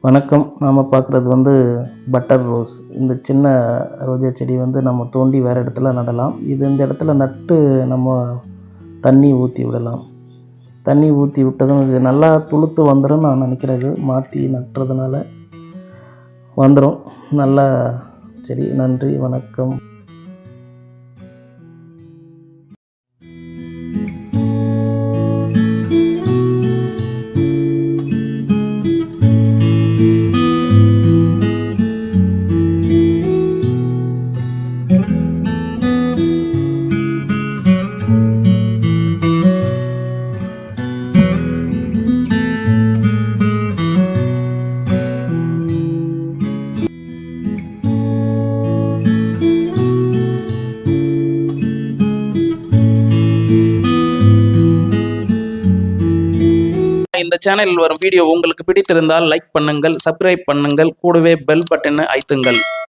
வணக்கம். நாம் பார்க்குறது பட்டர் ரோஸ். இந்த சின்ன ரோஜா செடி நம்ம தோண்டி வேறு இடத்துல நடலாம். இந்த இடத்துல நட்டு நம்ம தண்ணி ஊற்றி விடலாம். தண்ணி ஊற்றி விட்டதும் இது நல்லா துளுத்து வந்துடும். நான் நினைக்கிறது மாற்றி நட்டுறதுனால வந்துடும் நல்லா செடி. நன்றி, வணக்கம். இந்த சேனலில் வரும் வீடியோ உங்களுக்கு பிடித்திருந்தால் லைக் பண்ணுங்கள், சப்ஸ்கிரைப் பண்ணுங்கள், கூடவே பெல் பட்டனை அழுத்துங்கள்.